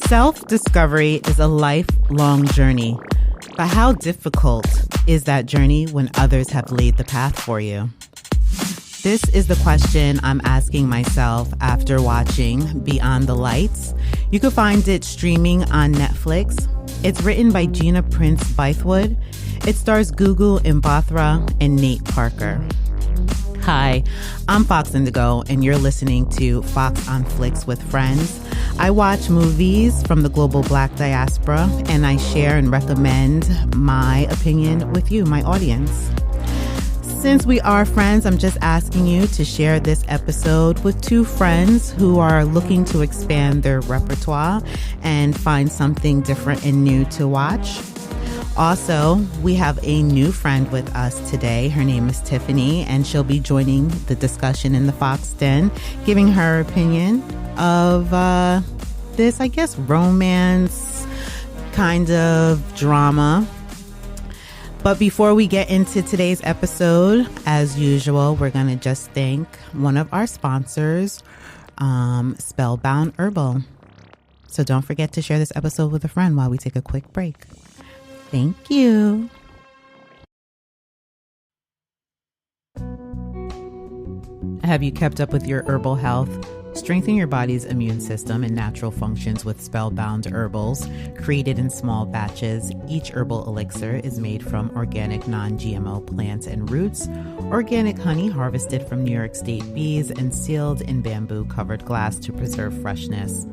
Self-discovery is a lifelong journey, but how difficult is that journey when others have laid the path for you? This is the question I'm asking myself after watching Beyond the Lights. You can find it streaming on Netflix. It's written by Gina Prince-Bythewood. It stars Gugu Mbatha-Raw and Nate Parker. Hi, I'm Fox Indigo, and you're listening to Fox on Flix with Friends. I watch movies from the global Black diaspora, and I share and recommend my opinion with you, my audience. Since we are friends, I'm just asking you to share this episode with two friends who are looking to expand their repertoire and find something different and new to watch. Also, we have a new friend with us today. Her name is Tiffani, and she'll be joining the discussion in the Fox Den, giving her opinion of this, I guess, romance kind of drama. But before we get into today's episode, as usual, we're going to just thank one of our sponsors, Spellbound Herbal. So don't forget to share this episode with a friend while we take a quick break. Thank you. Have you kept up with your herbal health? Strengthen your body's immune system and natural functions with Spellbound Herbals. Created in small batches, each herbal elixir is made from organic non-GMO plants and roots, organic honey harvested from New York State bees, and sealed in bamboo-covered glass to preserve freshness.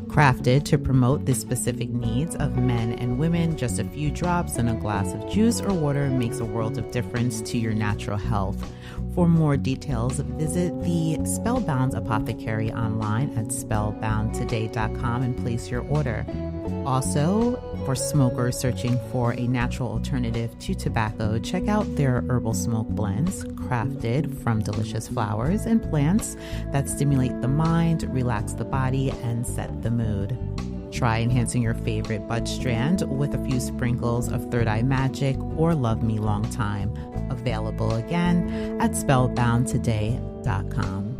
Crafted to promote the specific needs of men and women, just a few drops in a glass of juice or water makes a world of difference to your natural health. For more details, visit the Spellbound Apothecary online at spellboundtoday.com and place your order. Also, for smokers searching for a natural alternative to tobacco, check out their herbal smoke blends, crafted from delicious flowers and plants that stimulate the mind, relax the body, and set the mood. Try enhancing your favorite bud strand with a few sprinkles of Third Eye Magic or Love Me Long Time. Available again at spellboundtoday.com.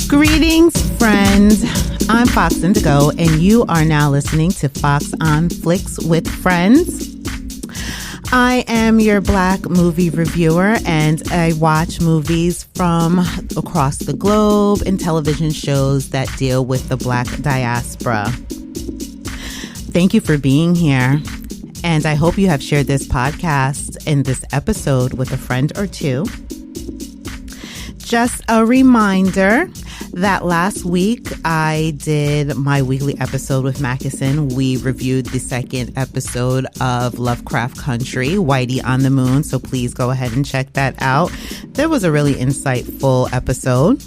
Greetings, friends. I'm Fox Indigo, and you are now listening to Fox on Flix with Friends. I am your Black movie reviewer, and I watch movies from across the globe and television shows that deal with the Black diaspora. Thank you for being here, and I hope you have shared this podcast and this episode with a friend or two. Just a reminder that last week I did my weekly episode with Mackinson. We reviewed the second episode of Lovecraft Country, Whitey on the Moon, so please go ahead and check that out. There was a really insightful episode.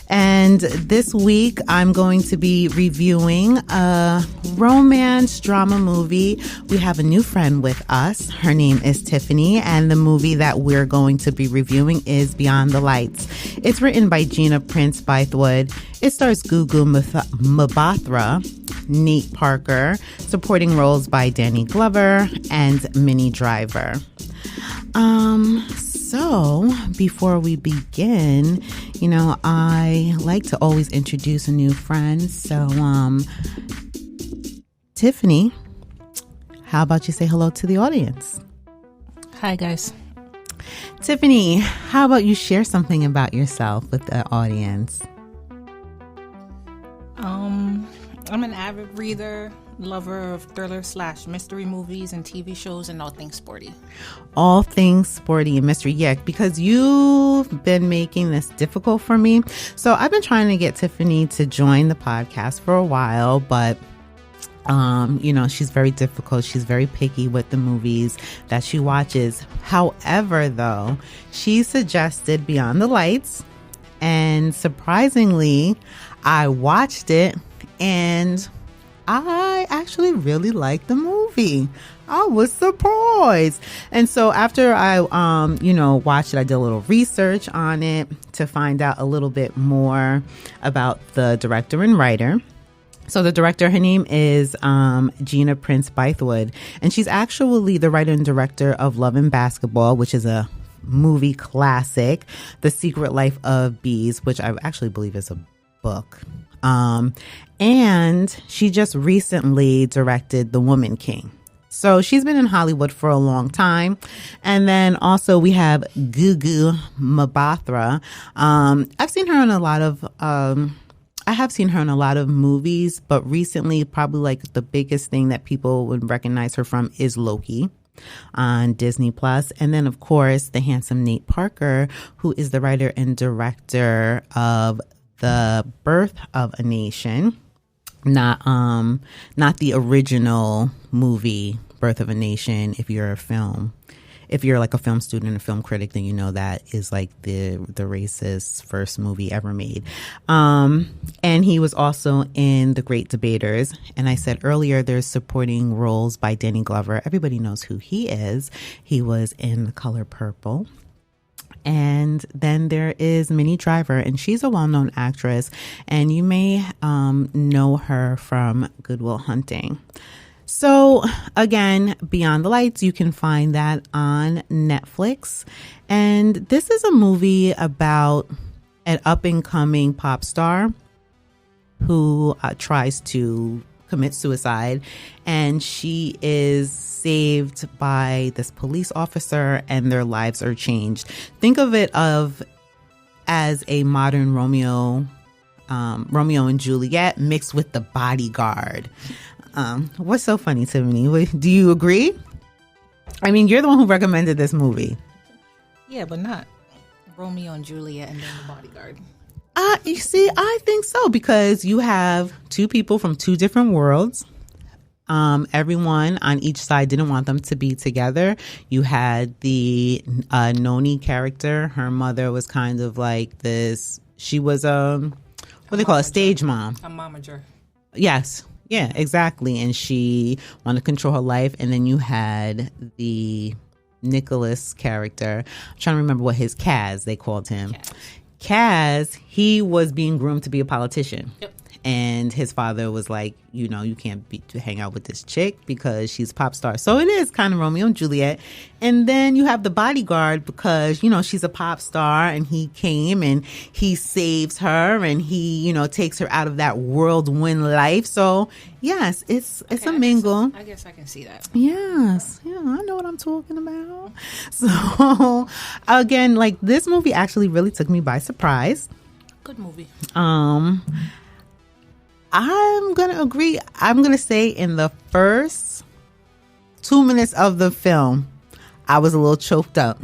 And this week, I'm going to be reviewing a romance drama movie. We have a new friend with us. Her name is Tiffani, and the movie that we're going to be reviewing is Beyond the Lights. It's written by Gina Prince-Bythewood. It stars Gugu Mbatha-Raw, Nate Parker, supporting roles by Danny Glover and Minnie Driver. So before we begin, I like to always introduce a new friend. So, Tiffani, how about you say hello to the audience? Hi, guys. Tiffani, how about you share something about yourself with the audience? I'm an avid reader, lover of thriller/mystery movies and TV shows, and all things sporty. All things sporty and mystery. Yeah, because you've been making this difficult for me. So I've been trying to get Tiffani to join the podcast for a while, but she's very difficult. She's very picky with the movies that she watches. However, though, she suggested Beyond the Lights, and surprisingly, I watched it, and I actually really liked the movie. I was surprised. And so after I, watched it, I did a little research on it to find out a little bit more about the director and writer. So the director, her name is Gina Prince-Bythewood, and she's actually the writer and director of Love and Basketball, which is a movie classic, The Secret Life of Bees, which I actually believe is a book. And she just recently directed The Woman King. So she's been in Hollywood for a long time. And then also we have Gugu Mbatha-Raw. I've seen her in a lot of I have seen her in a lot of movies, but recently probably like the biggest thing that people would recognize her from is Loki on Disney Plus. And then of course the handsome Nate Parker, who is the writer and director of The Birth of a Nation. Not the original movie Birth of a Nation. If you're like a film student and a film critic, then you know that is like the racist first movie ever made. And he was also in The Great Debaters. And I said earlier, there's supporting roles by Danny Glover. Everybody knows who he is. He was in The Color Purple. And then there is Minnie Driver, and she's a well-known actress, and you may know her from Good Will Hunting. So again, Beyond the Lights, you can find that on Netflix. And this is a movie about an up-and-coming pop star who tries to commit suicide, and she is saved by this police officer, and their lives are changed. Think of it as a modern Romeo and Juliet mixed with The Bodyguard. What's so funny, Tiffany? Do you agree? I mean, you're the one who recommended this movie. Yeah, but not Romeo and Juliet and then The Bodyguard. You see, I think so, because you have two people from two different worlds. Everyone on each side didn't want them to be together. You had the Noni character. Her mother was kind of like this. She was what do they call a stage mom? A momager. Yes. Yeah, exactly. And she wanted to control her life. And then you had the Nicholas character. I'm trying to remember what his Kaz, they called him. Kaz, he was being groomed to be a politician. Yep. And his father was like, you know, you can't hang out with this chick because she's a pop star. So it is kind of Romeo and Juliet. And then you have The Bodyguard because, you know, she's a pop star, and he came and he saves her, and he, you know, takes her out of that whirlwind life. So yes, it's a mingle. I guess I can see that. Yes. Yeah, I know what I'm talking about. So again, like, this movie actually really took me by surprise. Good movie. I'm going to agree. I'm going to say in the first 2 minutes of the film, I was a little choked up.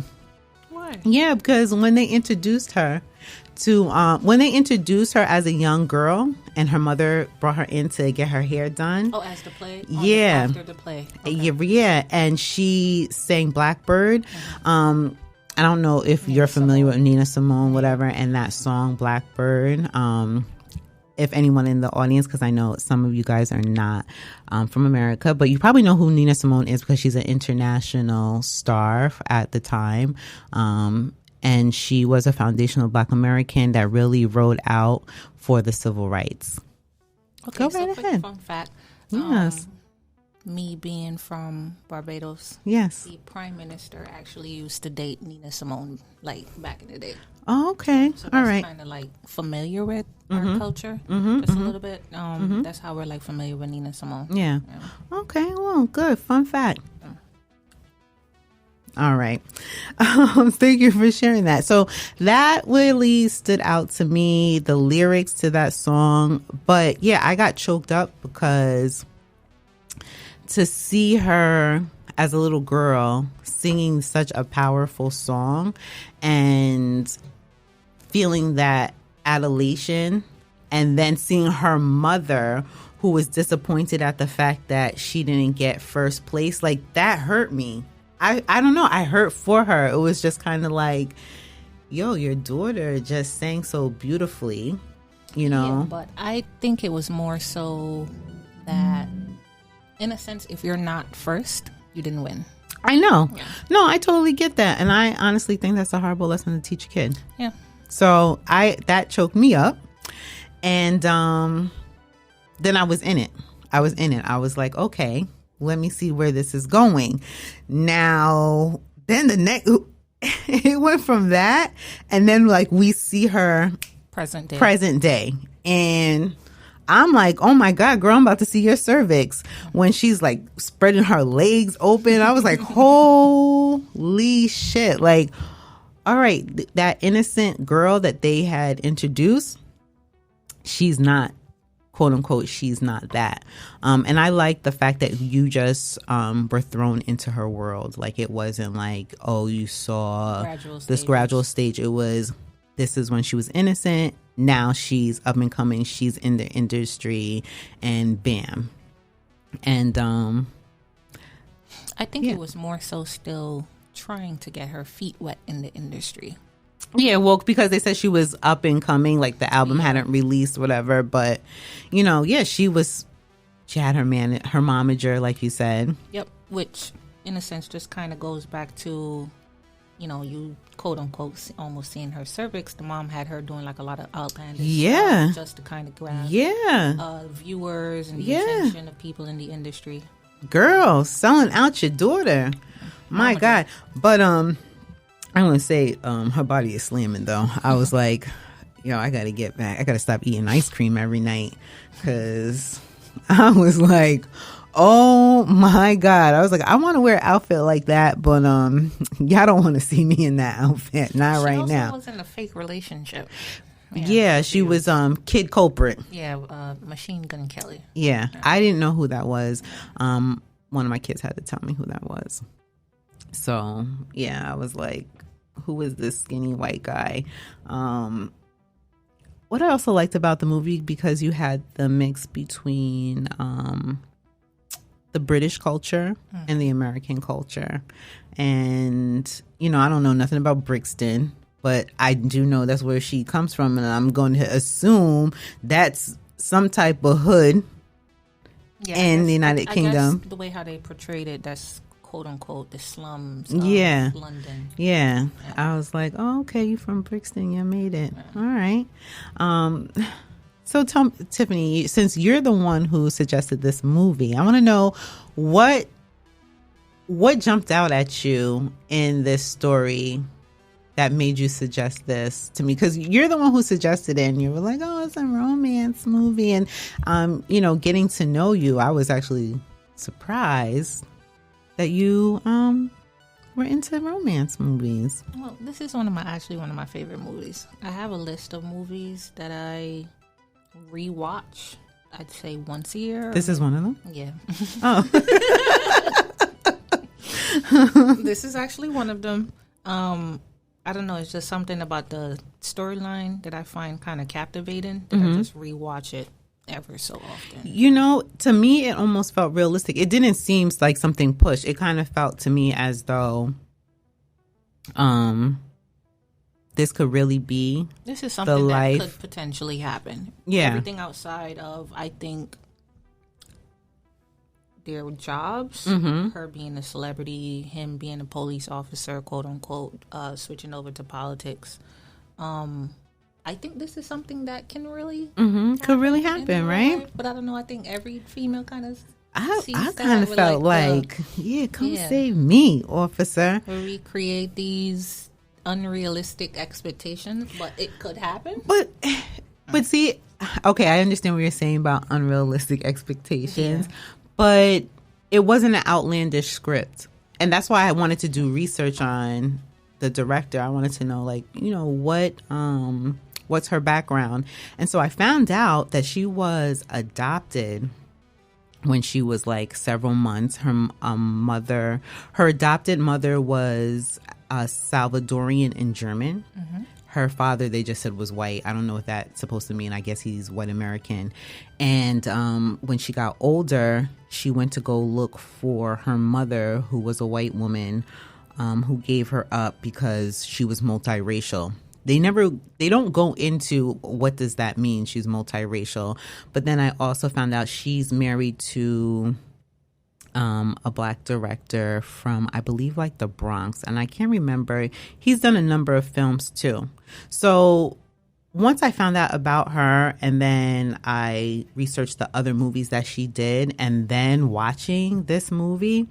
Why? Yeah, because when they introduced her as a young girl, and her mother brought her in to get her hair done. Oh, as the play? Yeah. After the play. Okay. Yeah. And she sang Blackbird. I don't know if you're familiar with Nina Simone, whatever, and that song Blackbird. If anyone in the audience, because I know some of you guys are not from America, but you probably know who Nina Simone is because she's an international star at the time. And she was a foundational Black American that really rode out for the civil rights. Okay, Go right ahead. Fun fact. Yes. Me being from Barbados. Yes. The prime minister actually used to date Nina Simone, like, back in the day. Oh, okay. So all right. kind of like familiar with our culture, just a little bit. That's how we're like familiar with Nina Simone. Yeah. Okay. Well, good. Fun fact. All right. Thank you for sharing that. So that really stood out to me, the lyrics to that song. But yeah, I got choked up because to see her as a little girl singing such a powerful song and feeling that adulation, and then seeing her mother, who was disappointed at the fact that she didn't get first place, like, that hurt me. I don't know. I hurt for her. It was just kind of like, yo, your daughter just sang so beautifully, you know? Yeah, but I think it was more so that, in a sense, if you're not first, you didn't win. I know. Yeah. No, I totally get that. And I honestly think that's a horrible lesson to teach a kid. Yeah. So that choked me up. And then I was in it. I was like, okay, let me see where this is going. Now, then the next, it went from that, and then like we see her present day, and I'm like, oh my God, girl, I'm about to see your cervix. When she's like spreading her legs open, I was like, holy shit. Like, all right, that innocent girl that they had introduced, she's not, quote unquote, she's not that. And I like the fact that you just were thrown into her world. Like, it wasn't like, oh, you saw this gradual stage. It was, this is when she was innocent. Now she's up and coming. She's in the industry, and bam. And I think it was more so still trying to get her feet wet in the industry. Yeah, well, because they said she was up and coming, like the album hadn't released, whatever. But, you know, yeah, she had her momager, like you said. Yep, which in a sense just kind of goes back to, you know, you quote unquote almost seeing her cervix. The mom had her doing like a lot of outlandish stuff just to kind of grab viewers and the attention of people in the industry. Girl, selling out your daughter. My God. But I'm gonna say her body is slamming though. I was like, yo, I gotta get back. I gotta stop eating ice cream every night, because I was like, oh my God. I was like, I want to wear an outfit like that, but y'all don't want to see me in that outfit. Not right now. She was in a fake relationship. Yeah, she was Kid Culprit. Yeah, Machine Gun Kelly. Yeah, I didn't know who that was. One of my kids had to tell me who that was. So, yeah, I was like, who is this skinny white guy? What I also liked about the movie, because you had the mix between the British culture and the American culture. And, you know, I don't know nothing about Brixton, but I do know that's where she comes from. And I'm going to assume that's some type of hood in the United Kingdom. Guess the way how they portrayed it, that's quote unquote the slums of London. Yeah. I was like, oh, okay, you from Brixton, you made it. All right. So tell me, Tiffany, since you're the one who suggested this movie, I want to know what jumped out at you in this story that made you suggest this to me, because you're the one who suggested it, and you were like, oh, it's a romance movie. And you know, getting to know you, I was actually surprised that you were into romance movies. Well, this is one of my favorite movies. I have a list of movies that I rewatch, I'd say once a year. This is one of them? Yeah. Oh. This is actually one of them. I don't know, it's just something about the storyline that I find kind of captivating that I just rewatch it ever so often. You know, to me, it almost felt realistic. It didn't seem like something pushed. It kind of felt to me as though this could really be this is something that could potentially happen. Yeah. Everything outside of, I think, their jobs, her being a celebrity, him being a police officer, quote unquote, switching over to politics. I think this is something that can really could really happen, right? Life, but I don't know. I think every female kind of I kind of felt like come save me, officer. Recreate these unrealistic expectations, but it could happen. But see, okay, I understand what you're saying about unrealistic expectations, but it wasn't an outlandish script, and that's why I wanted to do research on the director. I wanted to know, like, you know, what's her background. And so I found out that she was adopted when she was like several months. Her adopted mother was Salvadorian and German. Her father, they just said, was white. I don't know what that's supposed to mean. I guess he's white American. And when she got older, she went to go look for her mother, who was a white woman, who gave her up because she was multiracial. They don't go into what does that mean, she's multiracial. But then I also found out she's married to a black director from, I believe, like the Bronx. And I can't remember. He's done a number of films too. So once I found out about her and then I researched the other movies that she did and then watching this movie,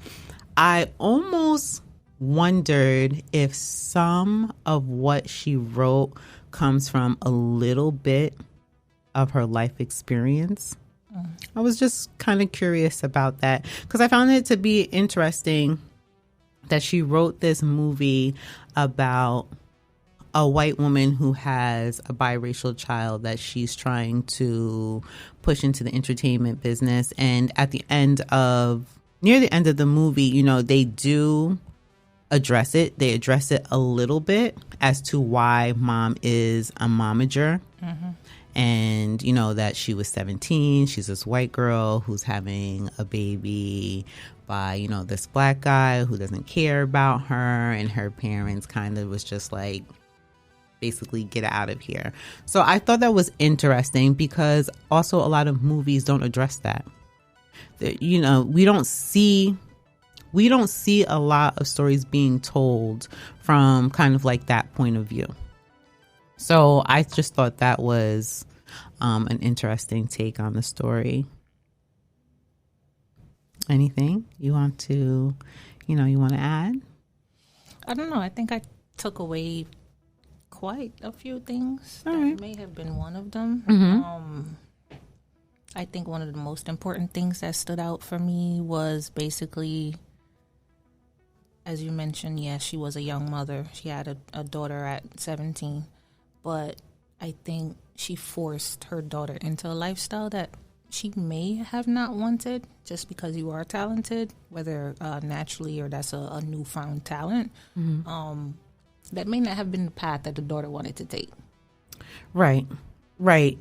I almost wondered if some of what she wrote comes from a little bit of her life experience. I was just kind of curious about that because I found it to be interesting that she wrote this movie about a white woman who has a biracial child that she's trying to push into the entertainment business. And at the end of, near the end of the movie, you know, they do address it. They address it a little bit as to why mom is a momager. And, you know, that she was 17. She's this white girl who's having a baby by, you know, this black guy who doesn't care about her. And her parents kind of was just like, basically get out of here. So I thought that was interesting because also a lot of movies don't address that. You know, we don't see a lot of stories being told from kind of like that point of view. So I just thought that was an interesting take on the story. Anything you want to add? I don't know. I think I took away quite a few things. All that right. may have been one of them. I think one of the most important things that stood out for me was basically, as you mentioned, yes, she was a young mother. She had a daughter at 17. But I think she forced her daughter into a lifestyle that she may have not wanted just because you are talented, whether naturally or that's a newfound talent. That may not have been the path that the daughter wanted to take. Right.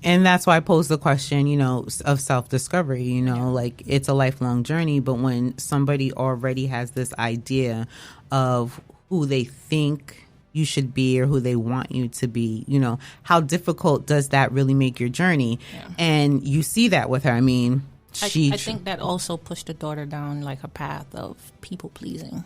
And that's why I posed the question, you know, of self-discovery, you know, like it's a lifelong journey. But when somebody already has this idea of who they think you should be or who they want you to be, you know, how difficult does that really make your journey? And you see that with her. I mean, I think that also pushed the daughter down like a path of people pleasing.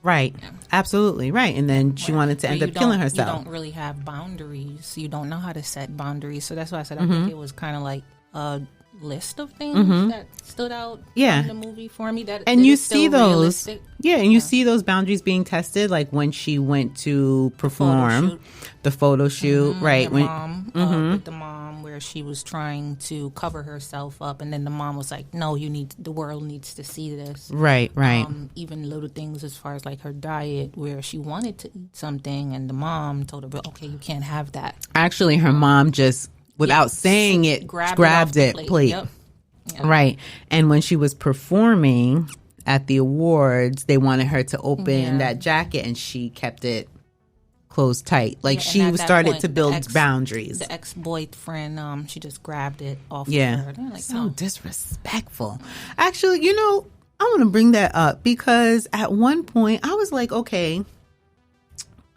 Right. Absolutely. Right. And then she wanted to end up killing herself. You don't really have boundaries. You don't know how to set boundaries. So that's why I said I think it was kind of like a list of things that stood out in the movie for me. And you see those. And you see those boundaries being tested, like when she went to perform the photo shoot, right? With the mom, where she was trying to cover herself up, and then the mom was like, "No, the world needs to see this." Right. Even little things as far as like her diet, where she wanted to eat something, and the mom told her, "Okay, you can't have that." Actually, her mom just, without saying it, grabbed it plate. Yep. Right. And when she was performing at the awards, they wanted her to open that jacket, and she kept it closed tight. Like she started to build boundaries. The ex-boyfriend, she just grabbed it off of her. Like, so disrespectful. Actually, you know, I want to bring that up because at one point I was like, okay,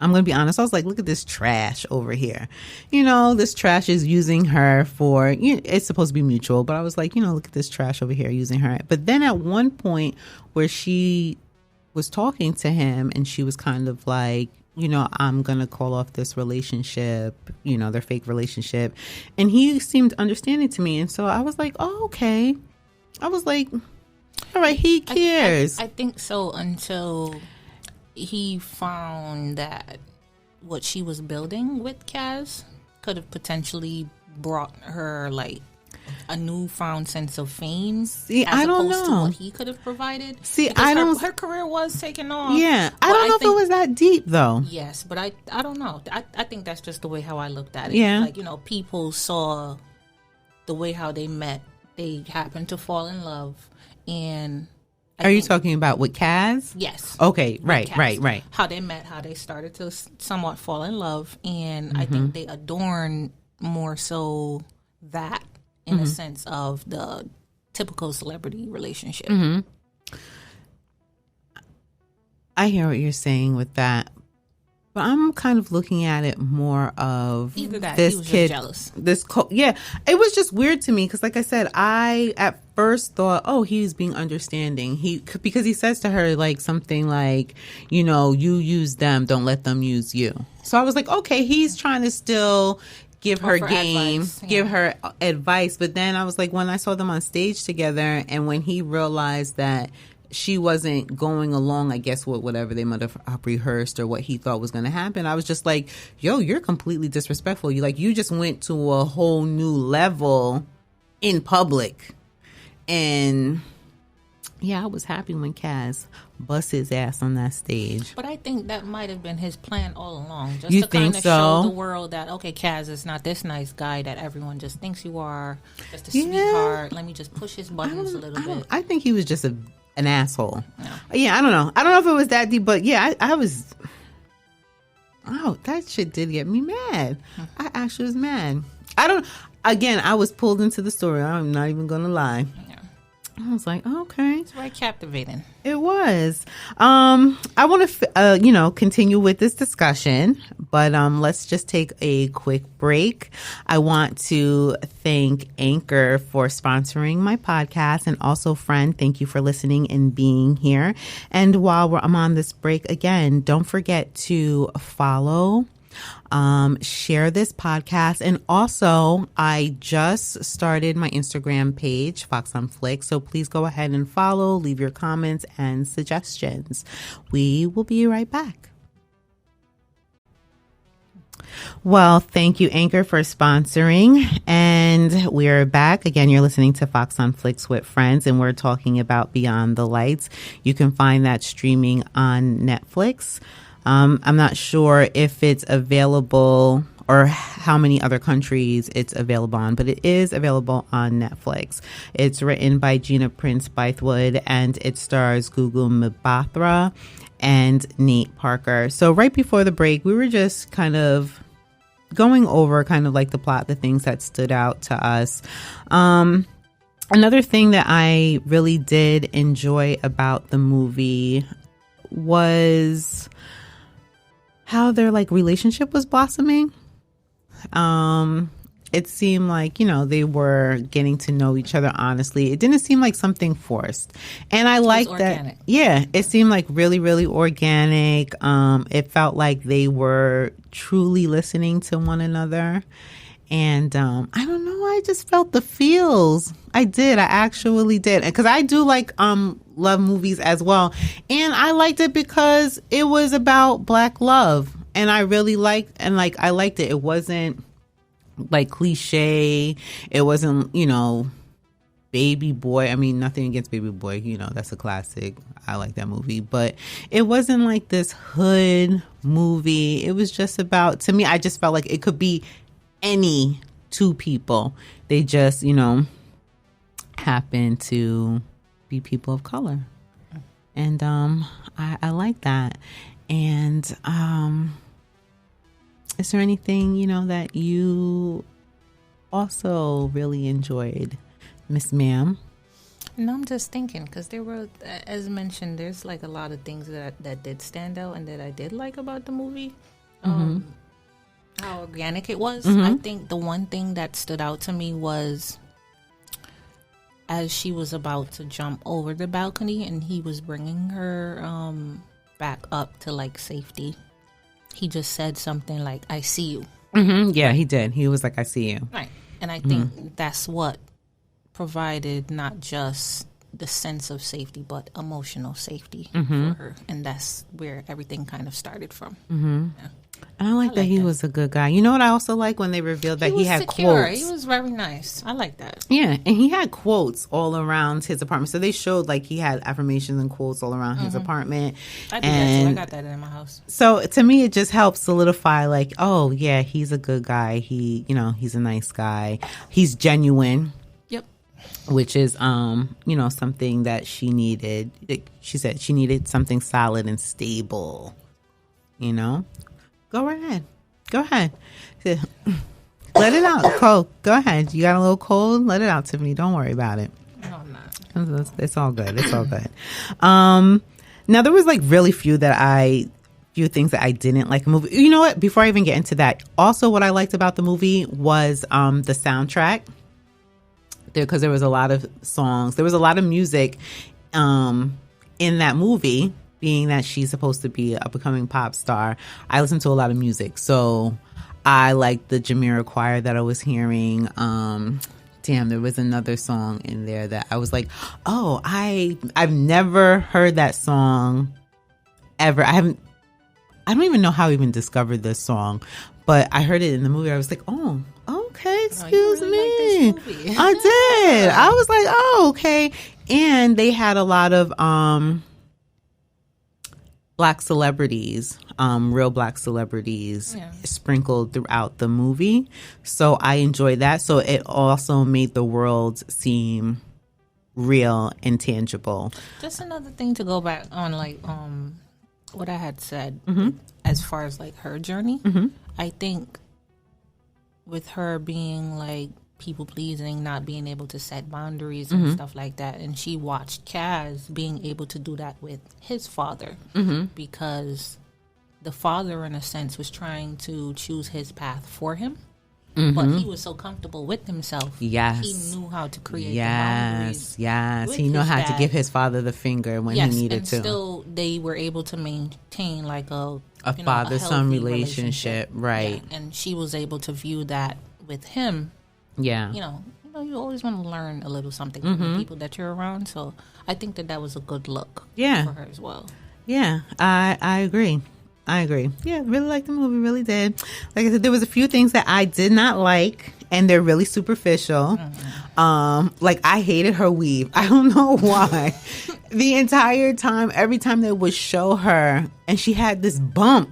I'm going to be honest. I was like, look at this trash over here. You know, this trash is using her for, you know, it's supposed to be mutual, but I was like, you know, look at this trash over here using her. But then at one point where she was talking to him and she was kind of like, you know, I'm going to call off this relationship, you know, their fake relationship. And he seemed understanding to me. And so I was like, oh, okay. I was like, all right, he cares. I think so until he found that what she was building with Kaz could have potentially brought her like a newfound sense of fame. See, I don't know. To what he could have provided. See, I don't. Her career was taking off. Yeah, I don't know if it was that deep though. Yes, but I don't know. I think that's just the way how I looked at it. Yeah, like, you know, people saw the way how they met. They happened to fall in love, and are you talking about with Kaz? Yes. Okay. Right. How they met, how they started to somewhat fall in love, and I think they adorn more so that. In a sense of the typical celebrity relationship. I hear what you're saying with that. But I'm kind of looking at it more of either that this he was kid, just jealous. It was just weird to me because, like I said, I at first thought, oh, he's being understanding. Because he says to her like something like, you know, you use them, don't let them use you. So I was like, okay, he's trying to still give her game, advice, give her advice. But then I was like, when I saw them on stage together, and when he realized that she wasn't going along, I guess, with whatever they might have rehearsed or what he thought was going to happen, I was just like, yo, you're completely disrespectful. You just went to a whole new level in public. And yeah, I was happy when Kaz bust his ass on that stage. But I think that might have been his plan all along. Just to kind of show the world that, okay, Kaz is not this nice guy that everyone just thinks you are. Just a sweetheart. Let me just push his buttons a little bit. I think he was just an asshole. No. Yeah, I don't know. I don't know if it was that deep, but yeah, I was... Oh, that shit did get me mad. I actually was mad. I was pulled into the story. I'm not even going to lie. I was like, oh, okay. It's very captivating. It was. I want to, continue with this discussion, but let's just take a quick break. I want to thank Anchor for sponsoring my podcast, and also, friend, thank you for listening and being here. And while I'm on this break again, don't forget to follow, share this podcast. And also, I just started my Instagram page, Fox on Flix. So please go ahead and follow, leave your comments and suggestions. We will be right back. Well, thank you, Anchor, for sponsoring. And we're back. Again, you're listening to Fox on Flix with Friends, and we're talking about Beyond the Lights. You can find that streaming on Netflix. I'm not sure if it's available or how many other countries it's available on, but it is available on Netflix. It's written by Gina Prince-Bythewood, and it stars Gugu Mbatha-Raw and Nate Parker. So right before the break, we were just kind of going over kind of like the plot, the things that stood out to us. Another thing that I really did enjoy about the movie was how their relationship was blossoming. It seemed like, they were getting to know each other honestly. It didn't seem like something forced. And I like that. Yeah, it seemed like really, really organic. It felt like they were truly listening to one another. And I don't know, I just felt the feels. I did. I actually did. Because I do love movies as well. And I liked it because it was about Black love. And I really liked it. It wasn't cliche. It wasn't, Baby Boy. I mean, nothing against Baby Boy. That's a classic. I like that movie. But it wasn't like this hood movie. It was just about, to me, I just felt like it could be any two people. They just, happen to be people of color. And I like that. And is there anything, that you also really enjoyed, Miss Ma'am? No, I'm just thinking, because there were, as mentioned, there's a lot of things that did stand out and that I did like about the movie. How organic it was. I think the one thing that stood out to me was as she was about to jump over the balcony and he was bringing her back up to safety, he just said something like, I see you. Yeah, he did. He was like, I see you. Right. And I think that's what provided not just the sense of safety, but emotional safety for her. And that's where everything kind of started from. Yeah. And I like that he was a good guy. You know what I also like? When they revealed that he had secure. Quotes. He was very nice. I like that. Yeah, and he had quotes all around his apartment. So they showed he had affirmations and quotes all around his apartment. I do that too. I got that in my house. So to me, it just helps solidify oh, yeah, he's a good guy. He, he's a nice guy. He's genuine. Yep. Which is, something that she needed. She said she needed something solid and stable, Go right ahead. Go ahead. Let it out. Cold. Go ahead. You got a little cold? Let it out, Tiffany. Don't worry about it. No, I'm not. It's all good. It's all good. Now, there was really few things that I didn't like in the movie. You know what? Before I even get into that, also what I liked about the movie was the soundtrack. Because there was a lot of songs. There was a lot of music in that movie. Being that she's supposed to be a becoming pop star, I listen to a lot of music. So I liked the Jamira choir that I was hearing. Damn, there was another song in there that I was like, oh, I've never heard that song ever. I don't even know how I even discovered this song, but I heard it in the movie. I was like, oh, okay, excuse me. Like I did. I was like, oh, okay. And they had a lot of Black celebrities, real Black celebrities sprinkled throughout the movie. So I enjoyed that. So it also made the world seem real and tangible. Just another thing to go back on, like, what I had said as far as like her journey. I think with her being like people pleasing, not being able to set boundaries and stuff like that, and she watched Kaz being able to do that with his father, because the father in a sense was trying to choose his path for him. But he was so comfortable with himself. Yes. He knew how to create the boundaries. Yes. He knew how to give his father the finger when he needed and to. Still, they were able to maintain like a father-son relationship. Right. Yeah. And she was able to view that with him. Yeah. You always want to learn a little something from the people that you're around. So I think that was a good look for her as well. Yeah, I agree. Yeah, really liked the movie, really did. Like I said, there was a few things that I did not like, and they're really superficial. Like I hated her weave. I don't know why. The entire time, every time they would show her, and she had this bump.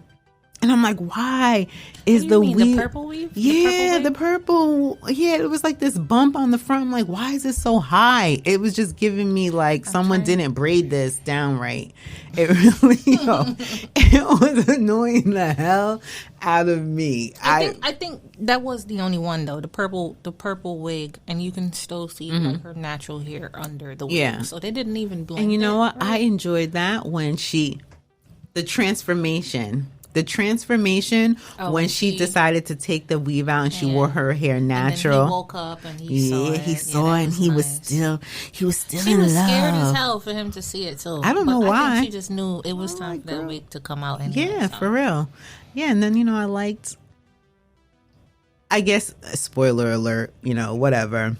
And I'm like, why is the weave? The purple weave? Yeah, the purple. Yeah, it was like this bump on the front. I'm like, why is it so high? It was just giving me like someone didn't braid this down right. It really, it was annoying the hell out of me. I think that was the only one though. The purple wig, and you can still see like her natural hair under the wig. Yeah. So they didn't even blend. And you know what? Right? I enjoyed that when the transformation. The transformation when she decided to take the weave out and she wore her hair natural. And then he woke up and he saw it. He saw it and he was still she in love. She was scared as hell for him to see it too. I don't know why. I think she just knew it was time for that wig to come out. Anyway, yeah, for real. Yeah, and then I liked. I guess spoiler alert. Whatever.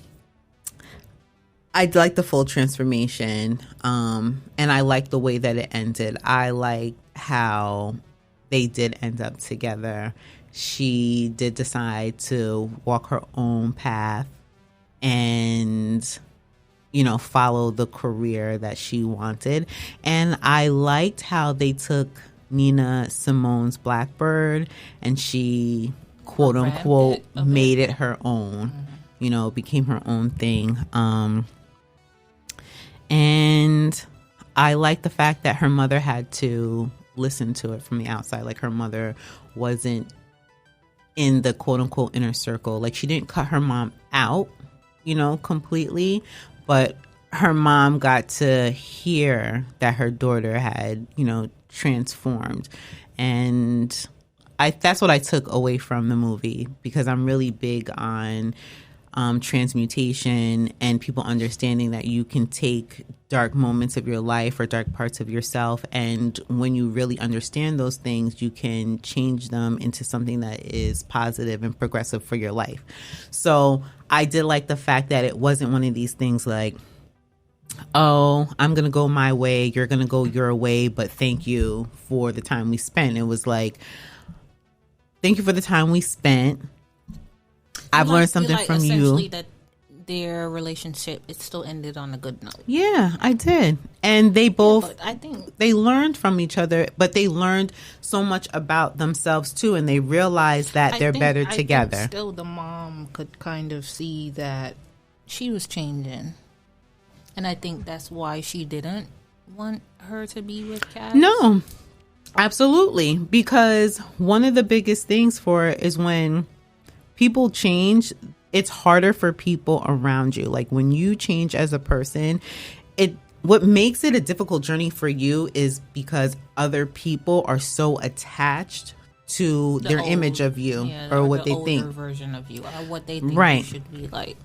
I liked the full transformation, and I liked the way that it ended. I liked how they did end up together. She did decide to walk her own path and, follow the career that she wanted. And I liked how they took Nina Simone's Blackbird and she, quote unquote, made it her own, became her own thing. And I liked the fact that her mother had to listen to it from the outside. Like her mother wasn't in the quote unquote inner circle. Like she didn't cut her mom out, completely, but her mom got to hear that her daughter had, transformed. And that's what I took away from the movie, because I'm really big on transmutation and people understanding that you can take dark moments of your life or dark parts of yourself, and when you really understand those things, you can change them into something that is positive and progressive for your life. So I did like the fact that it wasn't one of these things like, oh, I'm gonna go my way, you're gonna go your way, but thank you for the time we spent. It was like, thank you for the time we spent. I've learned something from you. That their relationship, it still ended on a good note. Yeah, I did. And they both, I think they learned from each other, but they learned so much about themselves too, and they realized that they're better together. Think still, the mom could kind of see that she was changing, and I think that's why she didn't want her to be with Kaz. No, absolutely, because one of the biggest things for it is when people change, it's harder for people around you. Like when you change as a person, what makes it a difficult journey for you is because other people are so attached to their image of you, or what they think. Version of you, or what they think you should be like.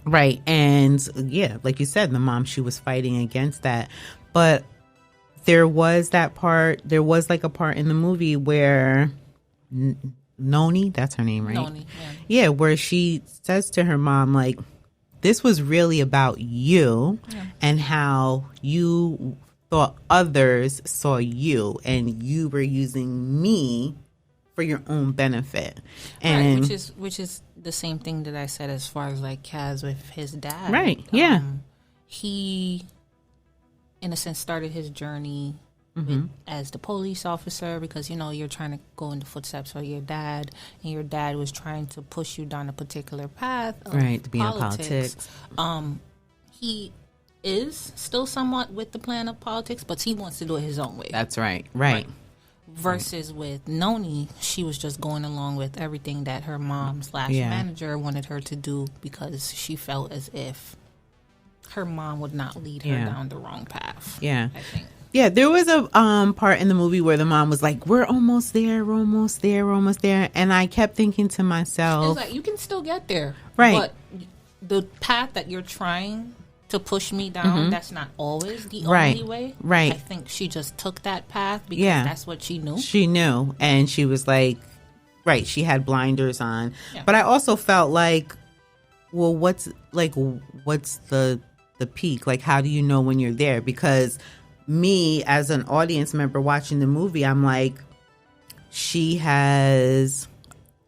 Right. And yeah, like you said, the mom, she was fighting against that. But there was like a part in the movie where Noni, that's her name, right? Noni, yeah. Where she says to her mom, like, this was really about you and how you thought others saw you and you were using me for your own benefit. And right, which is the same thing that I said as far as like Kaz with his dad. Right, yeah. He, in a sense, started his journey as the police officer because, you know, you're trying to go in the footsteps of your dad, and your dad was trying to push you down a particular path of right, to be politics. in politics. He is still somewhat with the plan of politics, but he wants to do it his own way. That's right. Right. Versus with Noni, she was just going along with everything that her mom / manager wanted her to do because she felt as if her mom would not lead her down the wrong path. Yeah. I think. Yeah, there was a part in the movie where the mom was like, we're almost there, we're almost there, we're almost there. And I kept thinking to myself, it's like, you can still get there. Right. But the path that you're trying to push me down, that's not always the only way. Right. I think she just took that path because that's what she knew. She knew. And she was like, right, she had blinders on. Yeah. But I also felt like, well, what's the peak? Like, how do you know when you're there? Because me, as an audience member watching the movie, I'm like, she has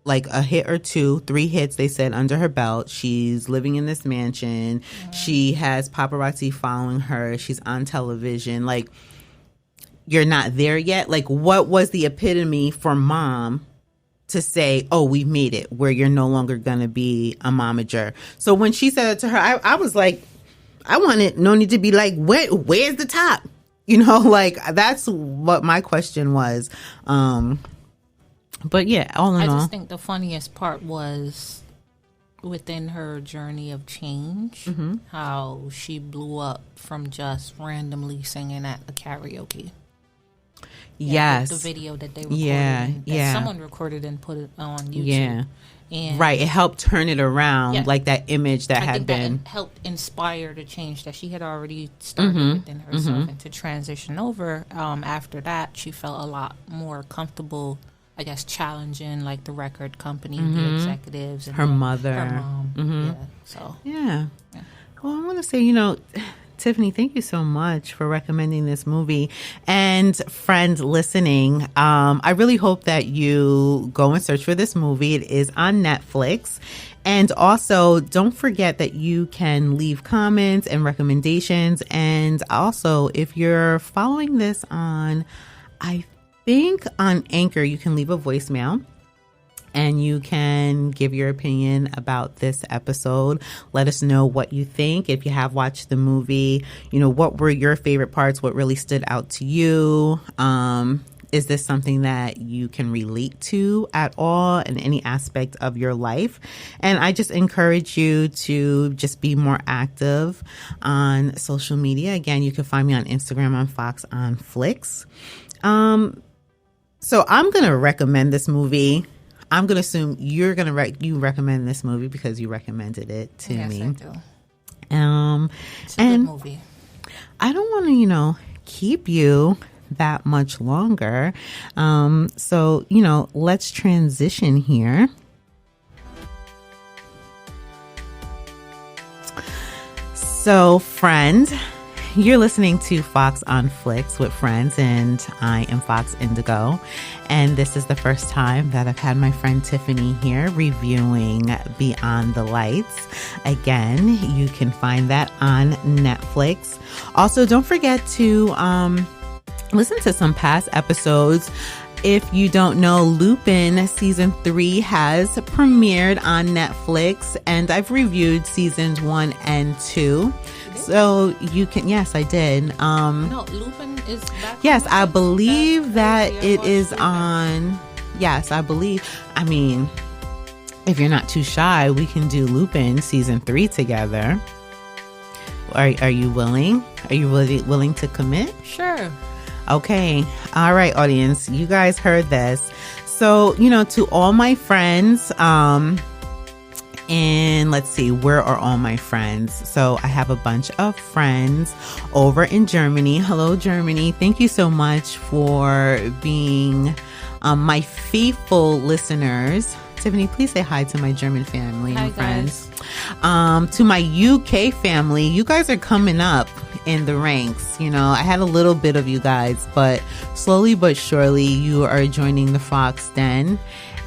like a hit or 2, 3 hits, they said, under her belt. She's living in this mansion. She has paparazzi following her. She's on television. Like, you're not there yet. Like, what was the epitome for mom to say, oh, we've made it, where you're no longer going to be a momager? So when she said it to her, I was like, I wanted Noni to be like, where's the top? You know, like, that's what my question was. But yeah, all in all, I just think the funniest part was within her journey of change, how she blew up from just randomly singing at a karaoke. Yes. The video that they recorded. That someone recorded and put it on YouTube. Yeah. And right. It helped turn it around, like that image that had been. That helped inspire the change that she had already started within herself, and to transition over. After that, she felt a lot more comfortable, I guess, challenging like the record company, the executives, and her mother, her mom. Yeah. So. Yeah. Well, I want to say, you know, Tiffani, thank you so much for recommending this movie. And friends listening, I really hope that you go and search for this movie. It is on Netflix. And also, don't forget that you can leave comments and recommendations. And also, if you're following this on, I think on Anchor, you can leave a voicemail. And you can give your opinion about this episode. Let us know what you think. If you have watched the movie, you know, what were your favorite parts? What really stood out to you? Is this something that you can relate to at all in any aspect of your life? And I just encourage you to just be more active on social media. Again, you can find me on Instagram on Fox on Flix. So I'm going to recommend this movie. I'm going to assume you're going to you recommend this movie because you recommended it to me. Yes, I do. It's a good movie. I don't want to, you know, keep you that much longer. So, you know, let's transition here. So, friend, you're listening to Fox on Flix with friends, and I am Fox Indigo. And this is the first time that I've had my friend Tiffani here reviewing Beyond the Lights. Again, you can find that on Netflix. Also, don't forget to listen to some past episodes. If you don't know, Lupin Season 3 has premiered on Netflix, and I've reviewed Seasons 1 and 2. So you can, yes, I did. No, Lupin is back. Yes, I believe that it is on. Yes, I believe. I mean, if you're not too shy, we can do Lupin Season 3 together. Are you willing? Are you really willing to commit? Sure. Okay. All right, audience. You guys heard this. So, you know, to all my friends, and let's see, where are all my friends? So I have a bunch of friends over in Germany. Hello, Germany. Thank you so much for being My faithful listeners. Tiffany, please say hi to my German family and friends. To my UK family, you guys are coming up in the ranks. You know, I had a little bit of you guys, but slowly but surely you are joining the Fox Den.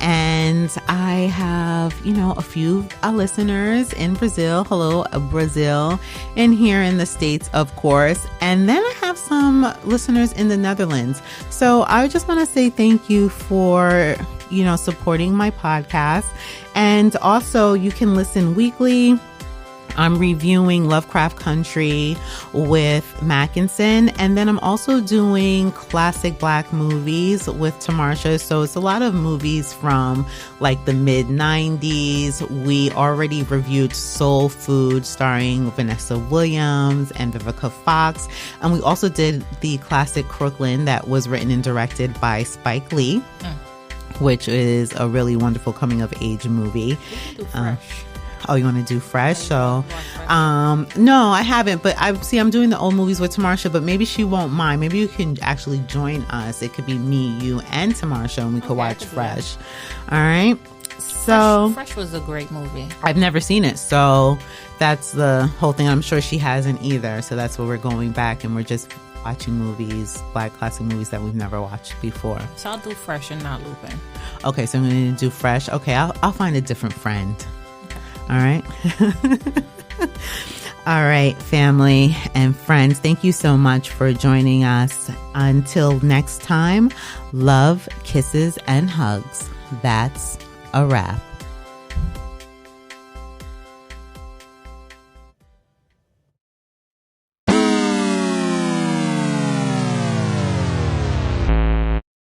And I have, you know, a few listeners in Brazil. Hello, Brazil. And here in the States, of course. And then I have some listeners in the Netherlands. So I just want to say thank you for, you know, supporting my podcast. And also you can listen weekly. I'm reviewing Lovecraft Country with Mackinson, and then I'm also doing classic Black movies with Tamarsha. So it's a lot of movies from like the mid-90s. We already reviewed Soul Food starring Vanessa Williams and Vivica Fox. And we also did the classic Crooklyn that was written and directed by Spike Lee, which is a really wonderful coming-of-age movie. Oh, you want to do Fresh? So, no, I haven't. But I'm doing the old movies with Tamarsha, but maybe she won't mind. Maybe you can actually join us. It could be me, you, and Tamarsha, and we could watch Fresh. All right. So Fresh was a great movie. I've never seen it, so that's the whole thing. I'm sure she hasn't either. So that's where we're going back, and we're just watching movies, Black classic movies that we've never watched before. So I'll do Fresh and not Lupin. Okay, so I'm going to do Fresh. Okay, I'll find a different friend. All right. All right, family and friends, thank you so much for joining us. Until next time, love, kisses, and hugs. That's a wrap.